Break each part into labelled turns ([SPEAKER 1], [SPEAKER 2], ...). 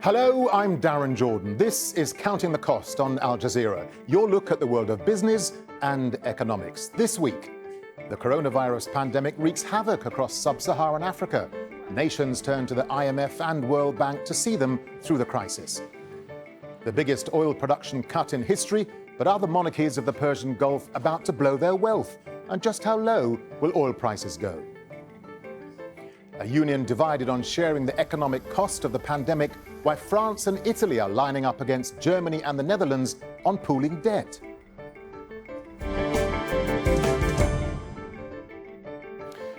[SPEAKER 1] Hello, I'm Darren Jordan. This is Counting the Cost on Al Jazeera, your look at the world of business and economics. This week, the coronavirus pandemic wreaks havoc across Sub-Saharan Africa. Nations turn to the IMF and World Bank to see them through the crisis. The biggest oil production cut in history, but are the monarchies of the Persian Gulf about to blow their wealth? And just how low will oil prices go? A union divided on sharing the economic cost of the pandemic, while France and Italy are lining up against Germany and the Netherlands on pooling debt.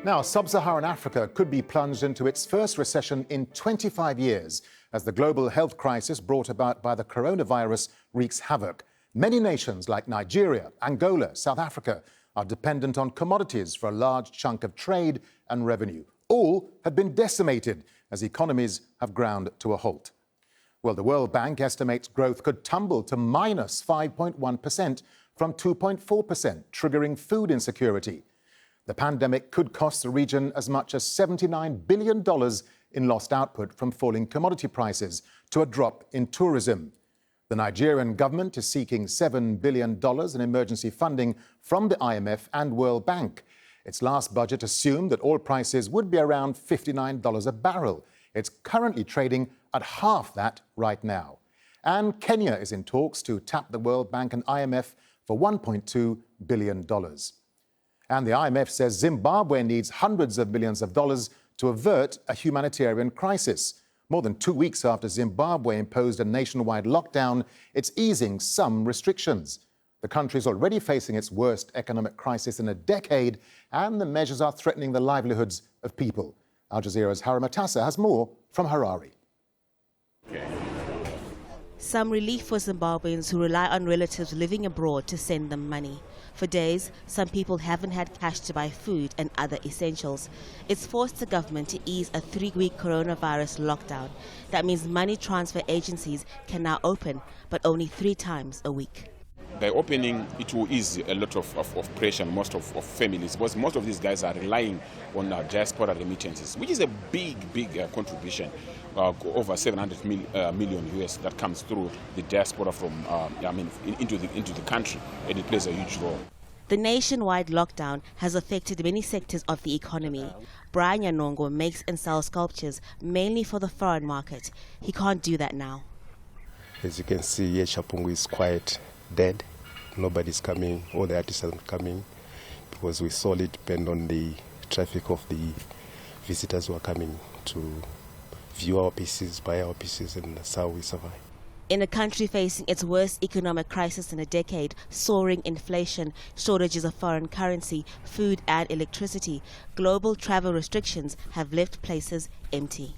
[SPEAKER 1] Now, Sub-Saharan Africa could be plunged into its first recession in 25 years as the global health crisis brought about by the coronavirus wreaks havoc. Many nations like Nigeria, Angola, South Africa are dependent on commodities for a large chunk of trade and revenue. All have been decimated as economies have ground to a halt. Well, the World Bank estimates growth could tumble to minus 5.1% from 2.4%, triggering food insecurity. The pandemic could cost the region as much as $79 billion in lost output from falling commodity prices to a drop in tourism. The Nigerian government is seeking $7 billion in emergency funding from the IMF and World Bank. Its last budget assumed that oil prices would be around $59 a barrel. It's currently trading at half that right now. And Kenya is in talks to tap the World Bank and IMF for $1.2 billion. And the IMF says Zimbabwe needs hundreds of millions of dollars to avert a humanitarian crisis. More than 2 weeks after Zimbabwe imposed a nationwide lockdown, it's easing some restrictions. The country is already facing its worst economic crisis in a decade, and the measures are threatening the livelihoods of people. Al Jazeera's Haramatasa has more from Harare.
[SPEAKER 2] Some relief for Zimbabweans who rely on relatives living abroad to send them money. For days, some people haven't had cash to buy food and other essentials. It's forced the government to ease a 3-week coronavirus lockdown. That means money transfer agencies can now open, but only 3 times a week.
[SPEAKER 3] By opening, it will ease a lot of pressure on most of families, because most of these guys are relying on diaspora remittances, which is a big contribution, over 700 million US that comes through the diaspora from into the country, and it plays a huge role.
[SPEAKER 2] The nationwide lockdown has affected many sectors of the economy. Brian Yanongo makes and sells sculptures mainly for the foreign market. He can't do that now.
[SPEAKER 4] As you can see here, Chapungu is quite dead. Nobody's coming, all the artists aren't coming, because we solely depend on the traffic of the visitors who are coming to view our pieces, buy our pieces, and that's how we survive.
[SPEAKER 2] In a country facing its worst economic crisis in a decade, soaring inflation, shortages of foreign currency, food and electricity, global travel restrictions have left places empty.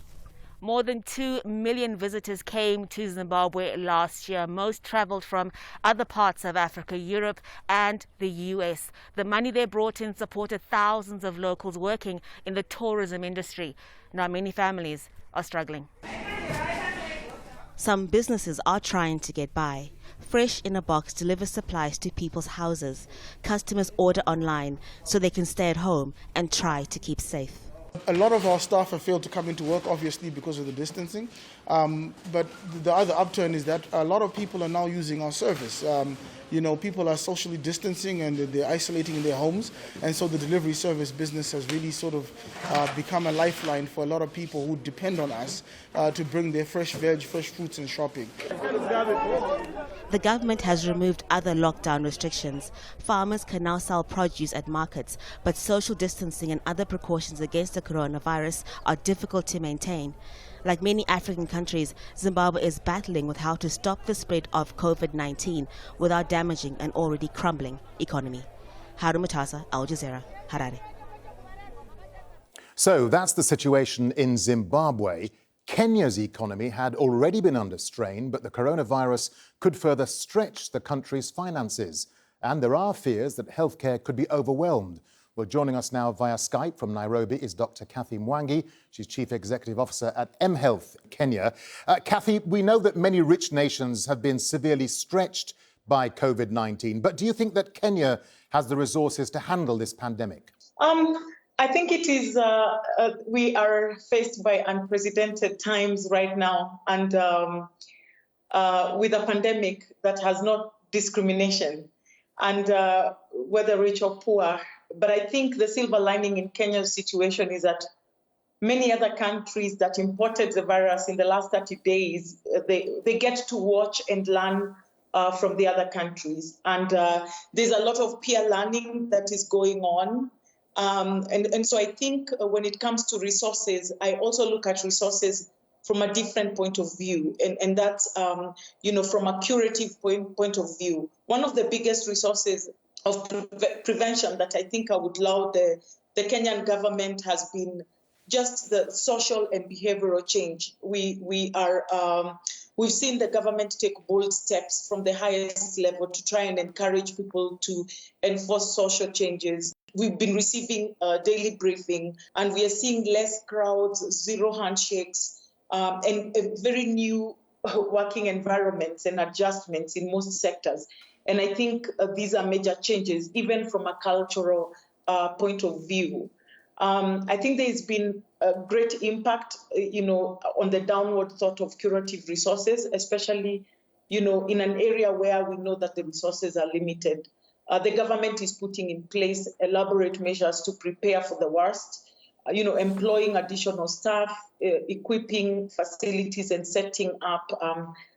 [SPEAKER 2] More than 2 million visitors came to Zimbabwe last year. Most traveled from other parts of Africa, Europe and the US. The money they brought in supported thousands of locals working in the tourism industry. Now many families are struggling. Some businesses are trying to get by. Fresh in a Box delivers supplies to people's houses. Customers order online so they can stay at home and try to keep safe.
[SPEAKER 5] A lot of our staff have failed to come into work, obviously, because of the distancing. But the other upturn is that a lot of people are now using our service. People are socially distancing and they're isolating in their homes. And so the delivery service business has really sort of become a lifeline for a lot of people who depend on us to bring their fresh veg, fresh fruits and shopping.
[SPEAKER 2] The government has removed other lockdown restrictions. Farmers can now sell produce at markets, but social distancing and other precautions against the coronavirus are difficult to maintain. Like many African countries, Zimbabwe is battling with how to stop the spread of COVID-19 without damaging an already crumbling economy. Haramatasa, Al Jazeera, Harare.
[SPEAKER 1] So that's the situation in Zimbabwe. Kenya's economy had already been under strain, but the coronavirus could further stretch the country's finances. And there are fears that healthcare could be overwhelmed. Well, joining us now via Skype from Nairobi is Dr. Kathy Mwangi. She's Chief Executive Officer at mHealth Kenya. Kathy, we know that many rich nations have been severely stretched by COVID-19, but do you think that Kenya has the resources to handle this pandemic?
[SPEAKER 6] I think it is, we are faced by unprecedented times right now, and with a pandemic that has no discrimination, and whether rich or poor. But I think the silver lining in Kenya's situation is that many other countries that imported the virus in the last 30 days, they get to watch and learn from the other countries. And there's a lot of peer learning that is going on. And so I think when it comes to resources, I also look at resources from a different point of view. And that's, from a curative point of view. One of the biggest resources of prevention that I think I would laud the Kenyan government has been just the social and behavioral change. We've seen the government take bold steps from the highest level to try and encourage people to enforce social changes. We've been receiving daily briefing, and we are seeing less crowds, zero handshakes, and a very new working environments and adjustments in most sectors. And I think these are major changes, even from a cultural point of view. I think there's been a great impact, on the downward thought of curative resources, especially, in an area where we know that the resources are limited. The government is putting in place elaborate measures to prepare for the worst, employing additional staff, equipping facilities, and setting up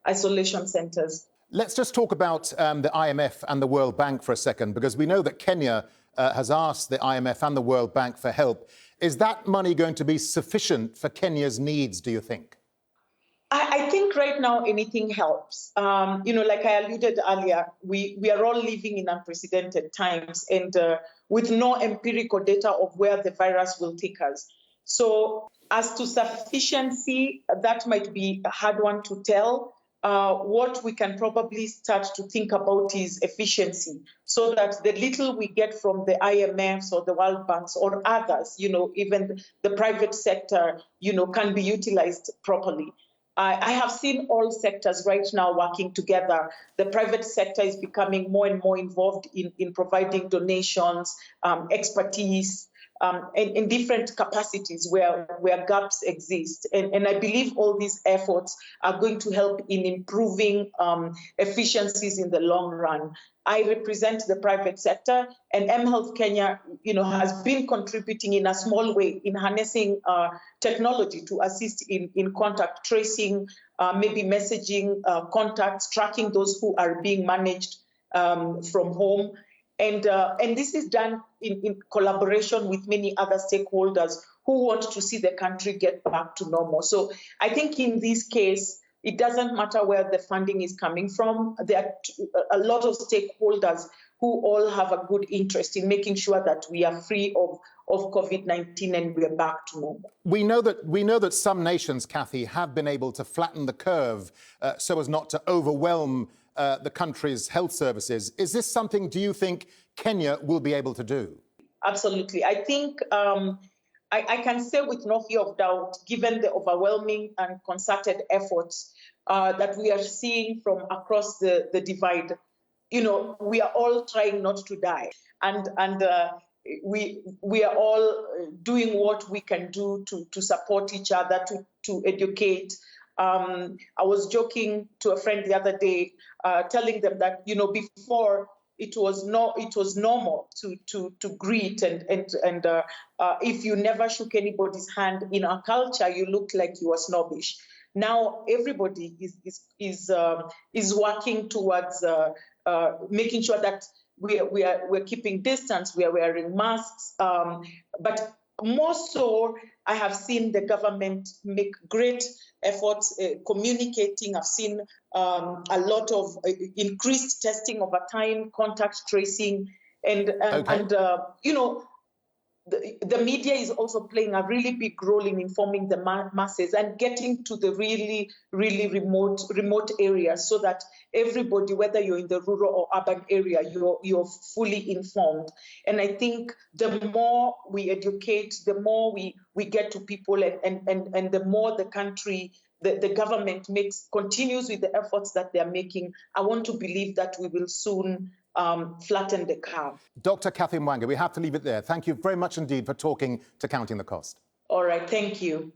[SPEAKER 6] isolation centers.
[SPEAKER 1] Let's just talk about the IMF and the World Bank for a second, because we know that Kenya has asked the IMF and the World Bank for help. Is that money going to be sufficient for Kenya's needs, do you think?
[SPEAKER 6] I think right now anything helps. Like I alluded earlier, we are all living in unprecedented times, and with no empirical data of where the virus will take us. So as to sufficiency, that might be a hard one to tell. What we can probably start to think about is efficiency, so that the little we get from the IMFs or the World Banks or others, even the private sector, can be utilized properly. I have seen all sectors right now working together. The private sector is becoming more and more involved in providing donations, expertise, in different capacities where gaps exist. And I believe all these efforts are going to help in improving efficiencies in the long run. I represent the private sector, and mHealth Kenya, has been contributing in a small way in harnessing technology to assist in contact tracing, maybe messaging contacts, tracking those who are being managed from home. And this is done in collaboration with many other stakeholders who want to see the country get back to normal. So I think in this case, it doesn't matter where the funding is coming from. There are a lot of stakeholders who all have a good interest in making sure that we are free of COVID-19 and we are back to normal.
[SPEAKER 1] We know that some nations, Kathy, have been able to flatten the curve so as not to overwhelm the country's health services. Is this something, do you think, Kenya will be able to do?
[SPEAKER 6] Absolutely. I think I can say with no fear of doubt, given the overwhelming and concerted efforts that we are seeing from across the divide, we are all trying not to die. And we are all doing what we can do to support each other, to educate. I was joking to a friend the other day, telling them that, before it was normal to greet and if you never shook anybody's hand in our culture, you looked like you were snobbish. Now everybody is working towards making sure that we're keeping distance, we are wearing masks, but more so, I have seen the government make great efforts communicating. I've seen a lot of increased testing over time, contact tracing, and the media is also playing a really big role in informing the masses and getting to the really, really remote areas, so that everybody, whether you're in the rural or urban area, you're fully informed. And I think the more we educate, the more we get to people, and the more the country, the government continues with the efforts that they're making, I want to believe that we will soon flatten the curve.
[SPEAKER 1] Dr. Kathy Mwanga, we have to leave it there. Thank you very much indeed for talking to Counting the Cost.
[SPEAKER 6] All right, thank you.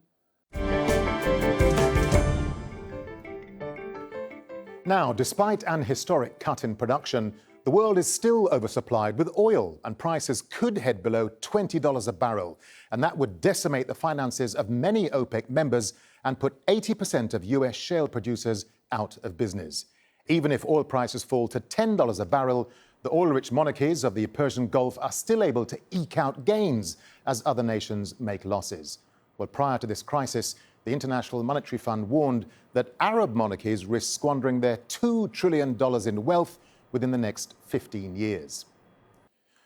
[SPEAKER 1] Now, despite an historic cut in production, the world is still oversupplied with oil, and prices could head below $20 a barrel. And that would decimate the finances of many OPEC members and put 80% of US shale producers out of business. Even if oil prices fall to $10 a barrel, the oil-rich monarchies of the Persian Gulf are still able to eke out gains as other nations make losses. Well, prior to this crisis, the International Monetary Fund warned that Arab monarchies risk squandering their $2 trillion in wealth within the next 15 years.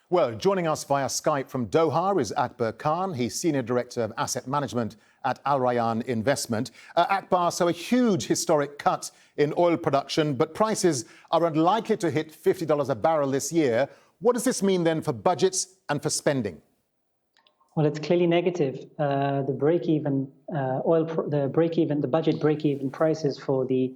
[SPEAKER 1] Well, joining us via Skype from Doha is Akbar Khan. He's Senior Director of Asset Management at Al Rayyan Investment. Akbar, so a huge historic cut in oil production, but prices are unlikely to hit $50 a barrel this year. What does this mean then for budgets and for spending?
[SPEAKER 7] Well, it's clearly negative. The budget break-even prices for the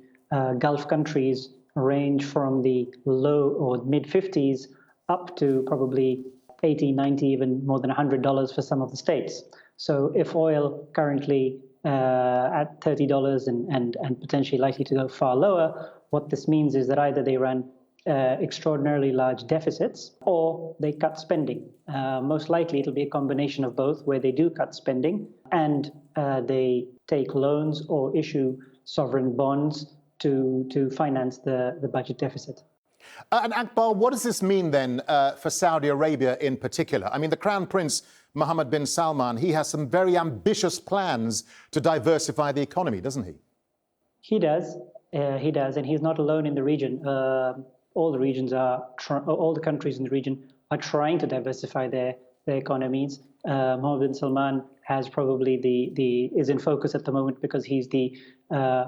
[SPEAKER 7] Gulf countries range from the low or mid-50s up to probably 80, 90, even more than $100 for some of the states. So if oil currently at $30 and potentially likely to go far lower, what this means is that either they run extraordinarily large deficits or they cut spending. Most likely it'll be a combination of both, where they do cut spending and they take loans or issue sovereign bonds to finance the budget deficit.
[SPEAKER 1] And Akbar, what does this mean then for Saudi Arabia in particular? I mean, the Crown Prince Mohammed bin Salman, he has some very ambitious plans to diversify the economy, doesn't he?
[SPEAKER 7] He does, and he's not alone in the region. All the countries in the region are trying to diversify their economies. Mohammed bin Salman has probably is in focus at the moment because he's the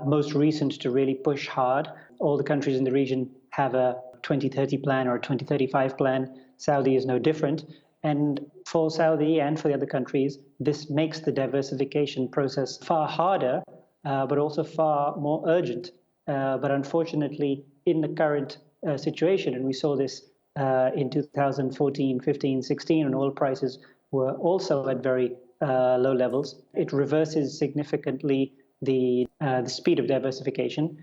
[SPEAKER 7] most recent to really push hard. All the countries in the region have a 2030 plan or a 2035 plan. Saudi is no different. And for Saudi and for the other countries, this makes the diversification process far harder, but also far more urgent. But unfortunately, in the current situation, and we saw this in 2014, 15, 16, when oil prices were also at very low levels, it reverses significantly the speed of diversification.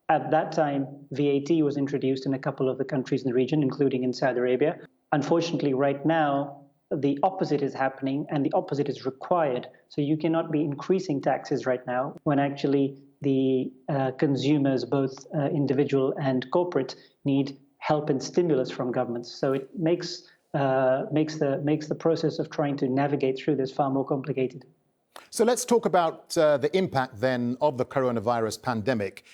[SPEAKER 7] At that time, VAT was introduced in a couple of the countries in the region, including in Saudi Arabia. Unfortunately, right now, the opposite is happening, and the opposite is required. So you cannot be increasing taxes right now when actually the consumers, both individual and corporate, need help and stimulus from governments. So it makes the process of trying to navigate through this far more complicated.
[SPEAKER 1] So let's talk about the impact then of the coronavirus pandemic.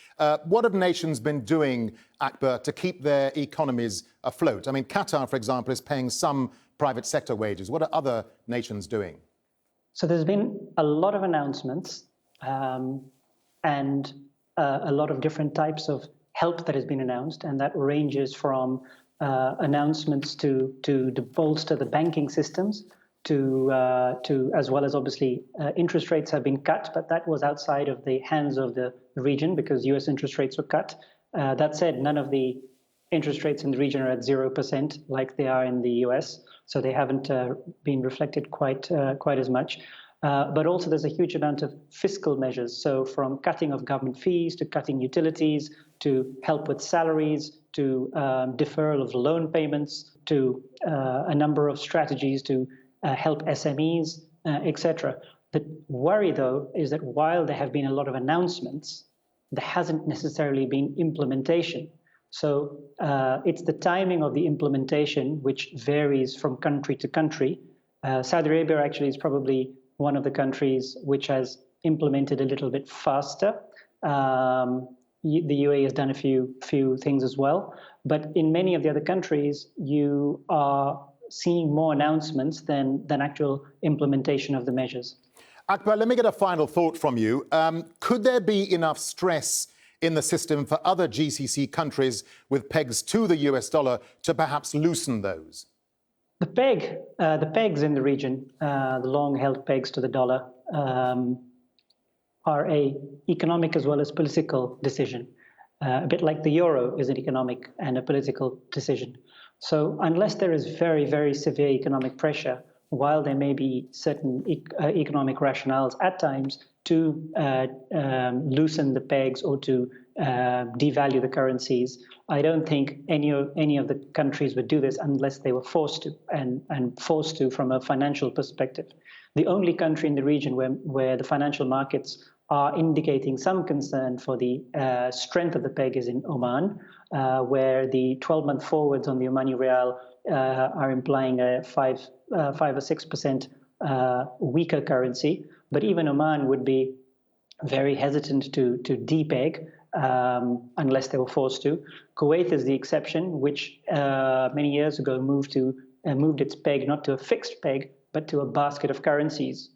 [SPEAKER 1] What have nations been doing, Akbar, to keep their economies afloat? I mean, Qatar, for example, is paying some private sector wages. What are other nations doing?
[SPEAKER 7] So there's been a lot of announcements and a lot of different types of help that has been announced, and that ranges from announcements to bolster the banking systems, to as well as obviously interest rates have been cut, but that was outside of the hands of the region because US interest rates were cut. That said, none of the interest rates in the region are at 0% like they are in the US, so they haven't been reflected quite as much. But also there's a huge amount of fiscal measures, so from cutting of government fees to cutting utilities to help with salaries to deferral of loan payments to a number of strategies to help SMEs, etc. The worry, though, is that while there have been a lot of announcements, there hasn't necessarily been implementation. So it's the timing of the implementation which varies from country to country. Saudi Arabia actually is probably one of the countries which has implemented a little bit faster. The UAE has done a few things as well. But in many of the other countries, you are seeing more announcements than actual implementation of the measures.
[SPEAKER 1] Akbar, let me get a final thought from you. Could there be enough stress in the system for other GCC countries with pegs to the US dollar to perhaps loosen those?
[SPEAKER 7] The pegs in the region, the long-held pegs to the dollar, are a economic as well as political decision. A bit like the euro is an economic and a political decision. So unless there is very, very severe economic pressure, while there may be certain economic rationales at times to loosen the pegs or to devalue the currencies, I don't think any of the countries would do this unless they were forced to, and forced to from a financial perspective. The only country in the region where the financial markets are indicating some concern for the strength of the peg is in Oman, where the 12-month forwards on the Omani Real are implying a 5 or 6% weaker currency. But even Oman would be very hesitant to depeg unless they were forced to. Kuwait is the exception, which many years ago moved its peg not to a fixed peg, but to a basket of currencies.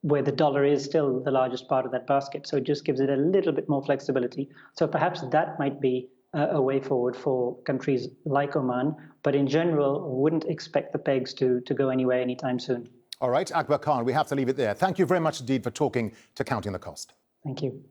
[SPEAKER 7] Where the dollar is still the largest part of that basket. So it just gives it a little bit more flexibility. So perhaps that might be a way forward for countries like Oman. But in general, wouldn't expect the pegs to go anywhere anytime soon.
[SPEAKER 1] All right, Akbar Khan, we have to leave it there. Thank you very much indeed for talking to Counting the Cost.
[SPEAKER 7] Thank you.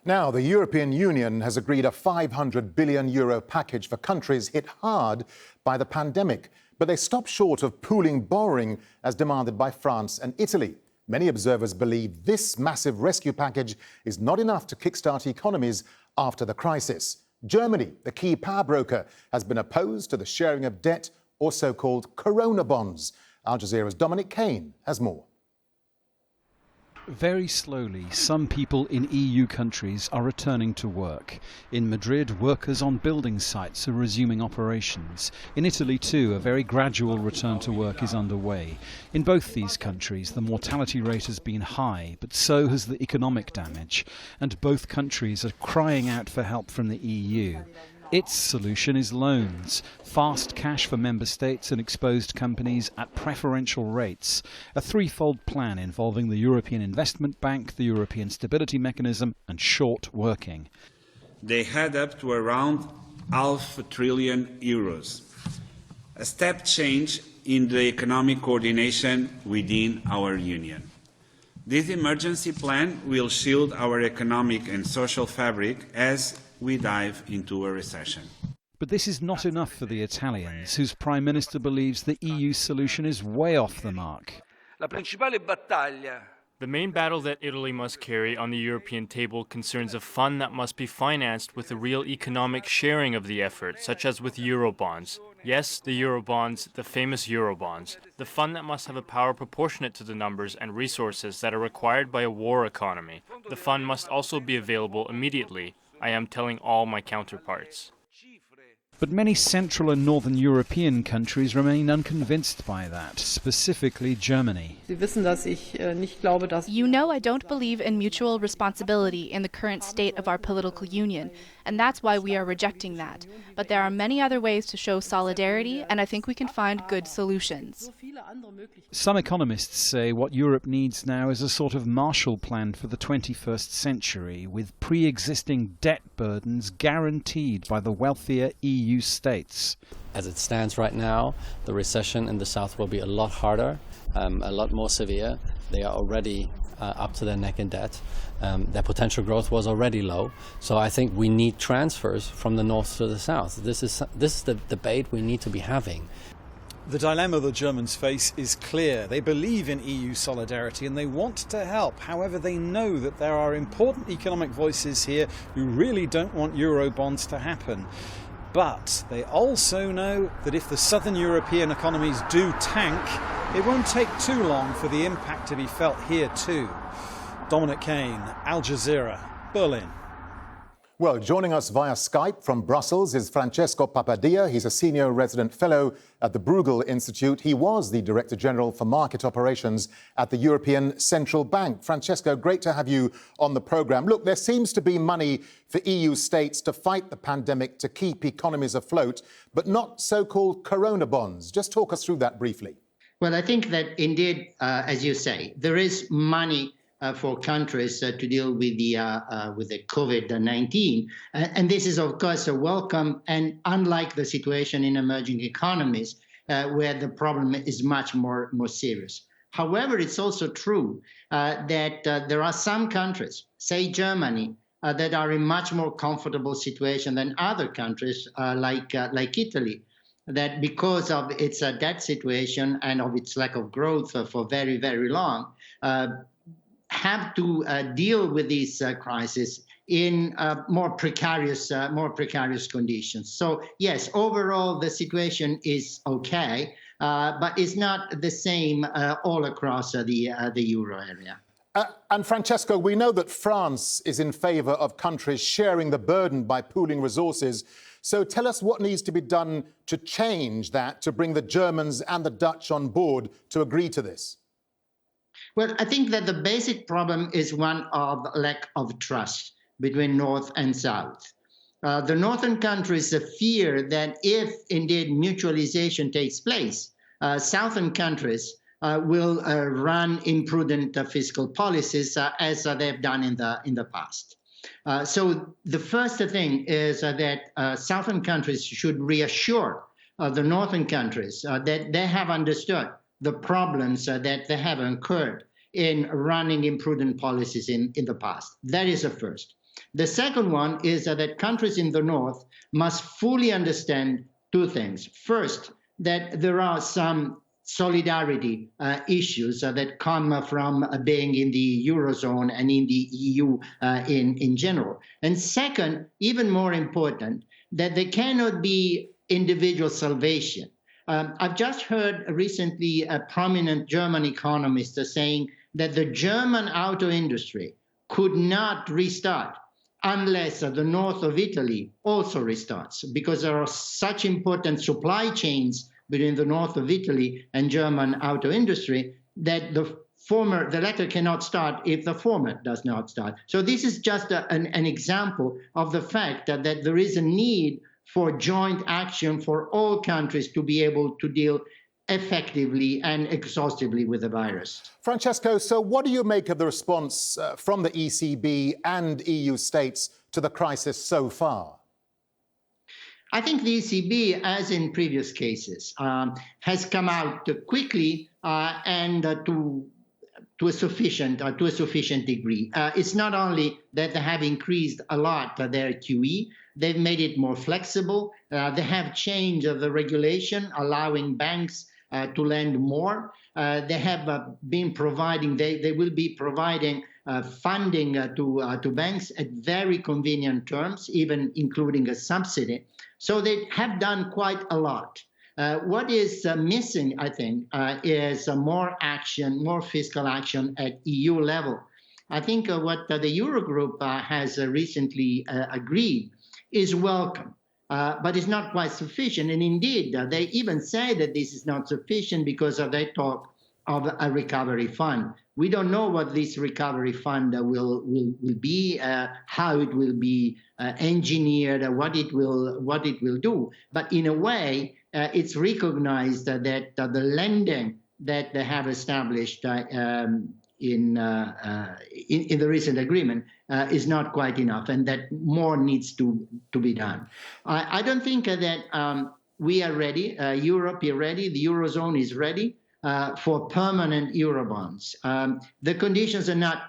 [SPEAKER 1] Now, the European Union has agreed a €500 billion package for countries hit hard by the pandemic. But they stop short of pooling borrowing as demanded by France and Italy. Many observers believe this massive rescue package is not enough to kickstart economies after the crisis. Germany, the key power broker, has been opposed to the sharing of debt or so-called corona bonds. Al Jazeera's Dominic Kane has more.
[SPEAKER 8] Very slowly, some people in EU countries are returning to work. In Madrid, workers on building sites are resuming operations. In Italy too, a very gradual return to work is underway. In both these countries, the mortality rate has been high, but so has the economic damage. And both countries are crying out for help from the EU. Its solution is loans, fast cash for member states and exposed companies at preferential rates, a threefold plan involving the European Investment Bank, the European Stability Mechanism and short working.
[SPEAKER 9] They add up to around €500 billion, a step change in the economic coordination within our union. This emergency plan will shield our economic and social fabric as we dive into a recession.
[SPEAKER 8] But this is not enough for the Italians, whose Prime Minister believes the EU solution is way off the mark.
[SPEAKER 10] The main battle that Italy must carry on the European table concerns a fund that must be financed with a real economic sharing of the effort, such as with Eurobonds. Yes, the Eurobonds, the famous Eurobonds. The fund that must have a power proportionate to the numbers and resources that are required by a war economy. The fund must also be available immediately. I am telling all my counterparts.
[SPEAKER 8] But many Central and Northern European countries remain unconvinced by that, specifically Germany.
[SPEAKER 11] You know I don't believe in mutual responsibility in the current state of our political union, and that's why we are rejecting that. But there are many other ways to show solidarity, and I think we can find good solutions.
[SPEAKER 8] Some economists say what Europe needs now is a sort of Marshall Plan for the 21st century, with pre-existing debt burdens guaranteed by the wealthier EU states.
[SPEAKER 12] As it stands right now, the recession in the south will be a lot harder, a lot more severe. They are already up to their neck in debt. Their potential growth was already low. So I think we need transfers from the north to the south. This is the debate we need to be having.
[SPEAKER 8] The dilemma the Germans face is clear. They believe in EU solidarity and they want to help. However, they know that there are important economic voices here who really don't want Eurobonds to happen. But they also know that if the southern European economies do tank, it won't take too long for the impact to be felt here too. Dominic Kane, Al Jazeera, Berlin.
[SPEAKER 1] Well, joining us via Skype from Brussels is Francesco Papadia. He's a senior resident fellow at the Bruegel Institute. He was the Director General for Market Operations at the European Central Bank. Francesco, great to have you on the programme. Look, there seems to be money for EU states to fight the pandemic to keep economies afloat, but not so-called corona bonds. Just talk us through that briefly.
[SPEAKER 13] Well, I think that indeed, as you say, there is money for countries to deal with the COVID-19. And this is, of course, a welcome, and unlike the situation in emerging economies, where the problem is much more serious. However, it's also true that there are some countries, say Germany, that are in much more comfortable situation than other countries like Italy, that because of its debt situation and of its lack of growth for very, very long, have to deal with this crisis in more precarious conditions. So yes, overall the situation is okay, but it's not the same all across the euro area.
[SPEAKER 1] And Francesco, we know that France is in favour of countries sharing the burden by pooling resources. So tell us what needs to be done to change that, to bring the Germans and the Dutch on board to agree to this.
[SPEAKER 13] Well, I think that the basic problem is one of lack of trust between North and South. The northern countries fear that if indeed mutualization takes place, southern countries will run imprudent fiscal policies as they've done in the past. So the first thing is that southern countries should reassure the northern countries that they have understood the problems that they have incurred in running imprudent policies in the past. That is the first. The second one is that countries in the north must fully understand two things. First, that there are some solidarity issues that come from being in the Eurozone and in the EU in general. And second, even more important, that there cannot be individual salvation. I've just heard recently a prominent German economist saying that the German auto industry could not restart unless the north of Italy also restarts, because there are such important supply chains between the north of Italy and German auto industry that the latter cannot start if the former does not start. So this is just an example of the fact that there is a need for joint action for all countries to be able to deal effectively and exhaustively with the virus.
[SPEAKER 1] Francesco, so what do you make of the response from the ECB and EU states to the crisis so far?
[SPEAKER 13] I think the ECB, as in previous cases, has come out quickly and to a sufficient degree. It's not only that they have increased a lot their QE, they've made it more flexible. They have changed the regulation, allowing banks to lend more. They have been providing, they will be providing funding to banks at very convenient terms, even including a subsidy. So they have done quite a lot. What is missing, I think, is more action, more fiscal action at EU level. I think what the Eurogroup has recently agreed is welcome, but it's not quite sufficient. And indeed, they even say that this is not sufficient because they talk of a recovery fund. We don't know what this recovery fund will be, how it will be engineered, what it will do. But in a way, it's recognized that the lending that they have established in the recent agreement is not quite enough, and that more needs to be done. I don't think that we are ready. Europe is ready. The Eurozone is ready for permanent Eurobonds. The conditions are not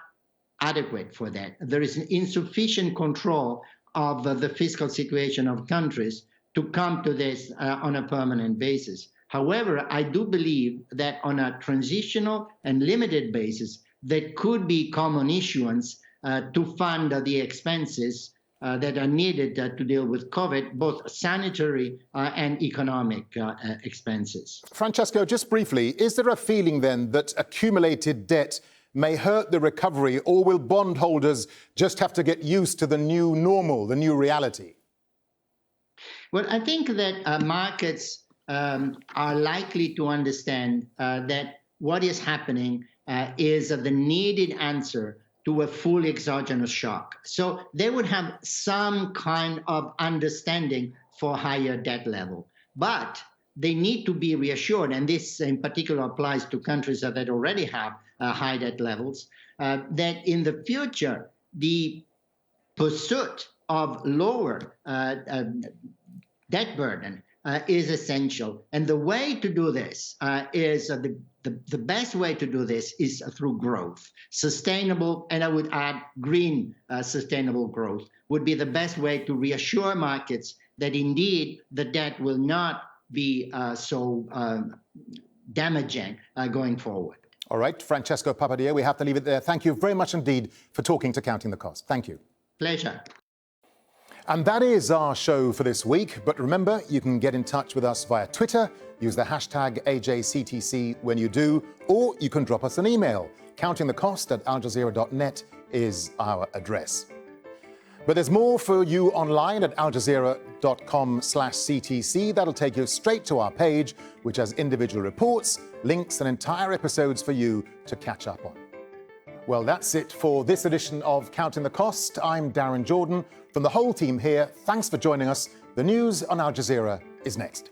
[SPEAKER 13] adequate for that. There is insufficient control of the fiscal situation of countries to come to this on a permanent basis. However, I do believe that on a transitional and limited basis, there could be common issuance to fund the expenses that are needed to deal with COVID, both sanitary and economic expenses.
[SPEAKER 1] Francesco, just briefly, is there a feeling then that accumulated debt may hurt the recovery, or will bondholders just have to get used to the new normal, the new reality?
[SPEAKER 13] Well, I think that markets are likely to understand that what is happening is the needed answer to a full exogenous shock. So they would have some kind of understanding for higher debt level, but they need to be reassured, and this in particular applies to countries that already have high debt levels, that in the future, the pursuit of lower debt burden is essential. And the way to do this is the best way to do this is through growth. Sustainable, and I would add green sustainable growth, would be the best way to reassure markets that indeed the debt will not be so damaging going forward.
[SPEAKER 1] All right, Francesco Papadia, we have to leave it there. Thank you very much indeed for talking to Counting the Cost. Thank you.
[SPEAKER 13] Pleasure.
[SPEAKER 1] And that is our show for this week. But remember, you can get in touch with us via Twitter. Use the hashtag AJCTC when you do, or you can drop us an email. countingthecost@aljazeera.net is our address. But there's more for you online at aljazeera.com/CTC. That'll take you straight to our page, which has individual reports, links, and entire episodes for you to catch up on. Well, that's it for this edition of Counting the Cost. I'm Darren Jordan. From the whole team here, thanks for joining us. The news on Al Jazeera is next.